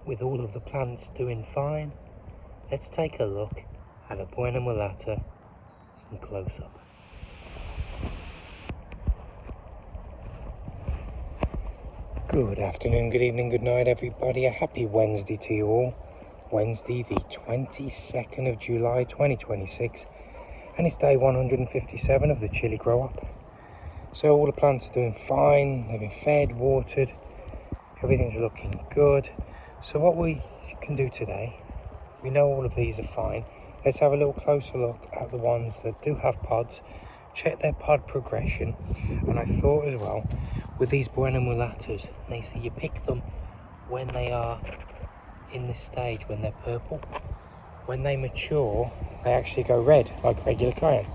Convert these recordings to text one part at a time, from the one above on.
with all of the plants doing fine, let's take a look at a Buena Mulata in close up. Good afternoon, good evening, good night everybody. A happy Wednesday to you all. Wednesday the 22nd of July 2026, and it's day 157 of the Chilli grow up. So all the plants are doing fine, they've been fed, watered, everything's looking good. So what we can do today, we know all of these are fine. Let's have a little closer look at the ones that do have pods, check their pod progression. And I thought as well, with these Buena Mulatas, they say you pick them when they are in this stage, when they're purple. When they mature, they actually go red, like regular Cayenne.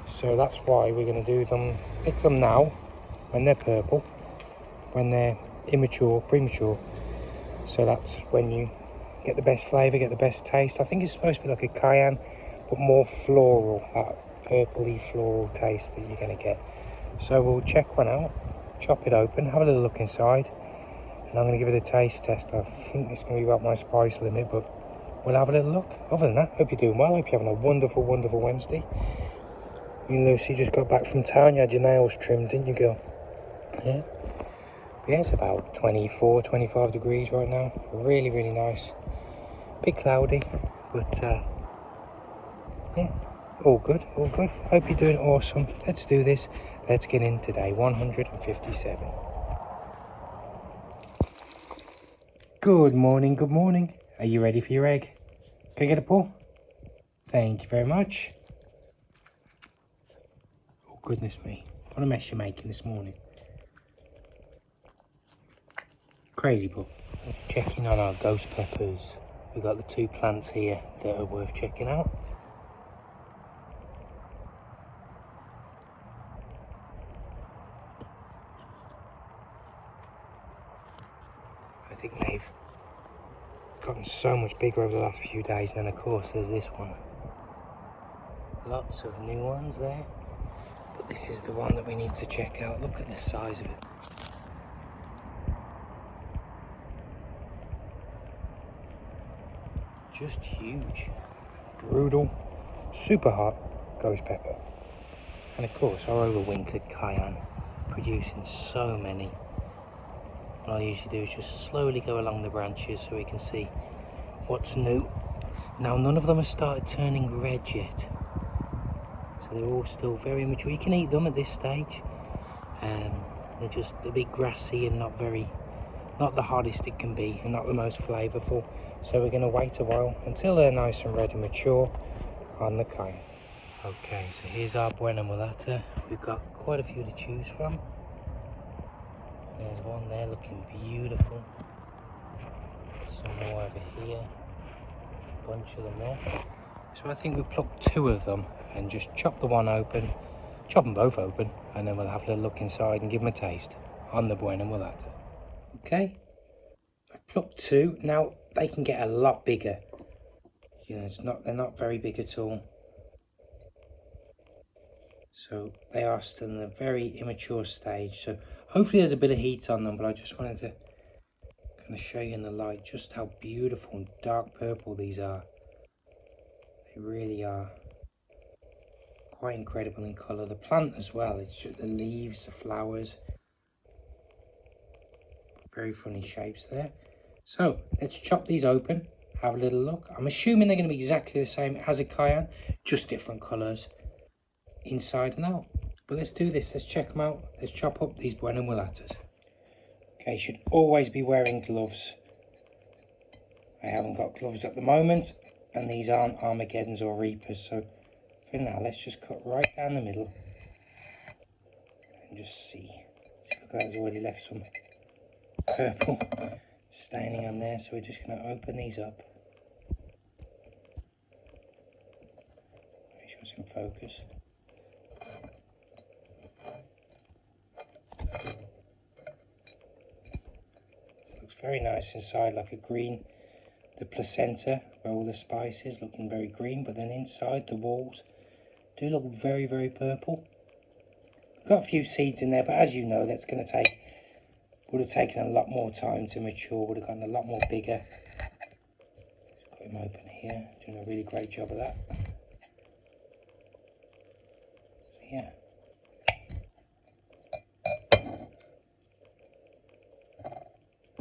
So that's why we're going to do them, pick them now, when they're purple, when they're immature, premature. So that's when you get the best flavour, get the best taste. I think it's supposed to be like a Cayenne, but more floral, that purpley floral taste that you're going to get. So we'll check one out, chop it open, have a little look inside, and I'm going to give it a taste test. I think it's going to be about my spice limit, but we'll have a little look. Other than that, hope you're doing well. Hope you're having a wonderful, wonderful Wednesday. You and Lucy just got back from town. You had your nails trimmed, didn't you, girl? Yeah. But yeah, it's about 24, 25 degrees right now. Really, really nice. Bit cloudy, but yeah, all good, all good. Hope you're doing awesome. Let's do this. Let's get in today, 157. Good morning, good morning. Are you ready for your egg? Can I get a pull? Thank you very much. Oh, goodness me. What a mess you're making this morning. Crazy pull. Let's check in on our ghost peppers. We've got the two plants here that are worth checking out. I think they've gotten so much bigger over the last few days, and of course there's this one. Lots of new ones there, but this is the one that we need to check out. Look at the size of it. Just huge. Brutal, super hot ghost pepper. And of course our overwintered Cayenne, producing so many. What I usually do is just slowly go along the branches so we can see what's new. Now none of them have started turning red yet, so they're all still very mature. You can eat them at this stage. They're just a bit grassy and not the hardest it can be, and not the most flavourful. So we're going to wait a while until they're nice and red and mature on the Cayenne. Okay, so here's our Buena Mulata. We've got quite a few to choose from. There's one there looking beautiful. Some more over here. A bunch of them there. So I think we'll pluck two of them and just chop the one open, chop them both open, and then we'll have a little look inside and give them a taste on the Buena Mulata. Okay, I've plucked two. Now they can get a lot bigger. You know, they're not very big at all. So they are still in a very immature stage. So hopefully there's a bit of heat on them, but I just wanted to kind of show you in the light just how beautiful and dark purple these are. They really are quite incredible in colour. The plant as well, it's just the leaves, the flowers. Very funny shapes there. So let's chop these open, have a little look. I'm assuming they're going to be exactly the same as a Cayenne, just different colours inside and out. But let's do this, let's check them out. Let's chop up these Buena Mulatas. Okay, should always be wearing gloves. I haven't got gloves at the moment, and these aren't Armageddons or Reapers. So for now, let's just cut right down the middle and just see. Look, that's already left some purple staining on there, so we're just going to open these up. Make sure it's in focus. Looks very nice inside, like a green. The placenta, where all the spice is, looking very green, but then inside the walls do look very, very purple. Got a few seeds in there, but as you know, that's going to take Would have taken a lot more time to mature, would have gotten a lot more bigger. Let's cut him open here, doing a really great job of that. So yeah.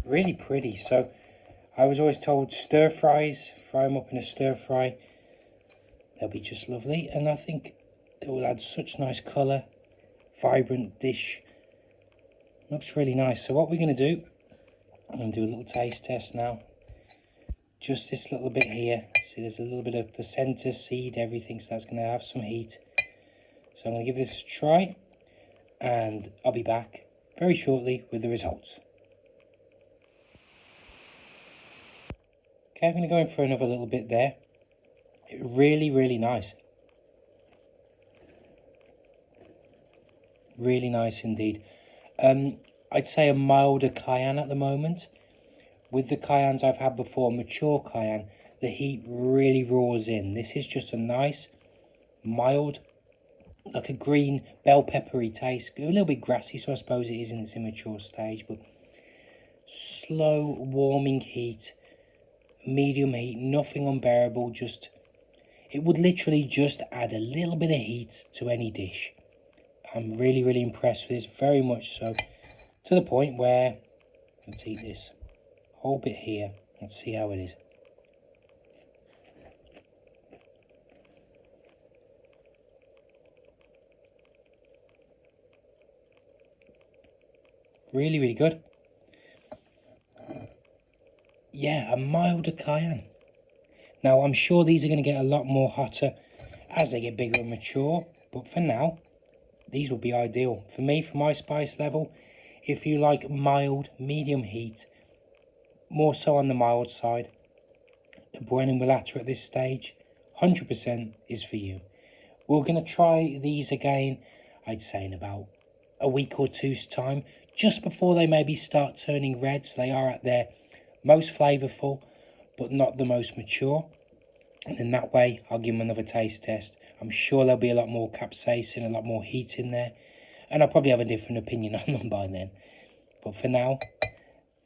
Really pretty. So I was always told stir fries, fry them up in a stir fry. They'll be just lovely, and I think they will add such nice colour, vibrant dish. Looks really nice. So what we're going to do, I'm going to do a little taste test now. Just this little bit here. See, there's a little bit of placenta, seed, everything, so that's going to have some heat. So I'm going to give this a try, and I'll be back very shortly with the results. Okay, I'm going to go in for another little bit there. Really, really nice. Really nice indeed. I'd say a milder Cayenne at the moment. With the Cayennes I've had before, mature Cayenne, the heat really roars in. This is just a nice, mild, like a green bell peppery taste. A little bit grassy, so I suppose it is in its immature stage, but slow warming heat, medium heat, nothing unbearable. Just, it would literally just add a little bit of heat to any dish. I'm really, really impressed with this, very much so, to the point where, let's eat this whole bit here, let's see how it is. Really, really good. Yeah, a milder Cayenne. Now, I'm sure these are going to get a lot more hotter as they get bigger and mature, but for now, these will be ideal. For me, for my spice level, if you like mild, medium heat, more so on the mild side, the Buena Mulata at this stage, 100% is for you. We're going to try these again, I'd say in about a week or two's time, just before they maybe start turning red, so they are at their most flavourful, but not the most mature. And in that way, I'll give them another taste test. I'm sure there'll be a lot more capsaicin, a lot more heat in there, and I'll probably have a different opinion on them by then. But for now,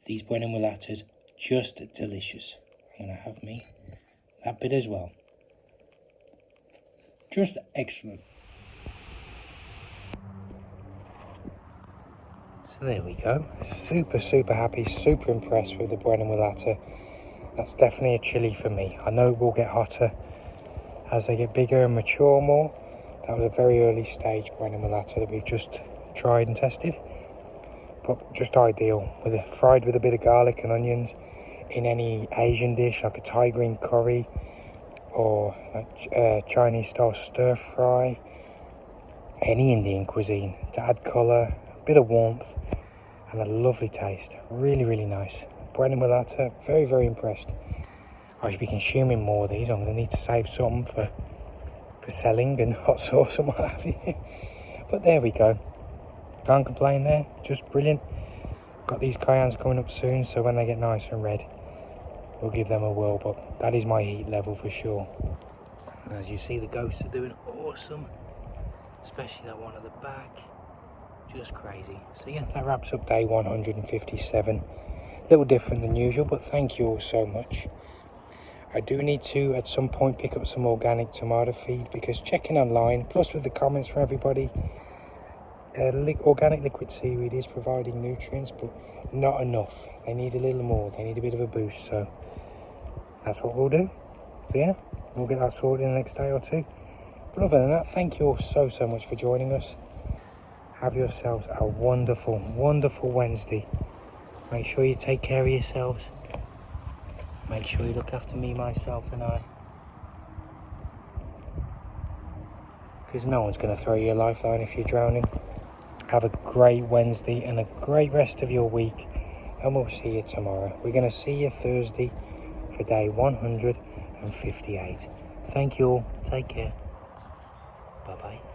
these Buena Mulatas, just delicious. I'm going to have me that bit as well. Just excellent. So there we go. Super, super happy, super impressed with the Buena Mulata. That's definitely a chili for me. I know it will get hotter as they get bigger and mature more. That was a very early stage Buena Mulata that we've just tried and tested. But just ideal, fried with a bit of garlic and onions in any Asian dish, like a Thai green curry or like Chinese style stir fry, any Indian cuisine, to add colour, a bit of warmth and a lovely taste. Really, really nice. Buena Mulata, very, very impressed. I should be consuming more of these. I'm going to need to save some for selling and hot sauce and what have you. But there we go. Can't complain there. Just brilliant. Got these Cayennes coming up soon, so when they get nice and red, we'll give them a whirl. But that is my heat level for sure. And as you see, the ghosts are doing awesome. Especially that one at the back. Just crazy. So yeah, that wraps up day 157. A little different than usual, but thank you all so much. I do need to at some point pick up some organic tomato feed, because checking online, plus with the comments from everybody, organic liquid seaweed is providing nutrients, but not enough. They need a little more. They need a bit of a boost, so that's what we'll do. So yeah, we'll get that sorted in the next day or two. But other than that, thank you all so much for joining us. Have yourselves a wonderful, wonderful Wednesday. Make sure you take care of yourselves. Make sure you look after me, myself and I. Because no one's going to throw you a lifeline if you're drowning. Have a great Wednesday and a great rest of your week. And we'll see you tomorrow. We're going to see you Thursday for day 158. Thank you all. Take care. Bye-bye.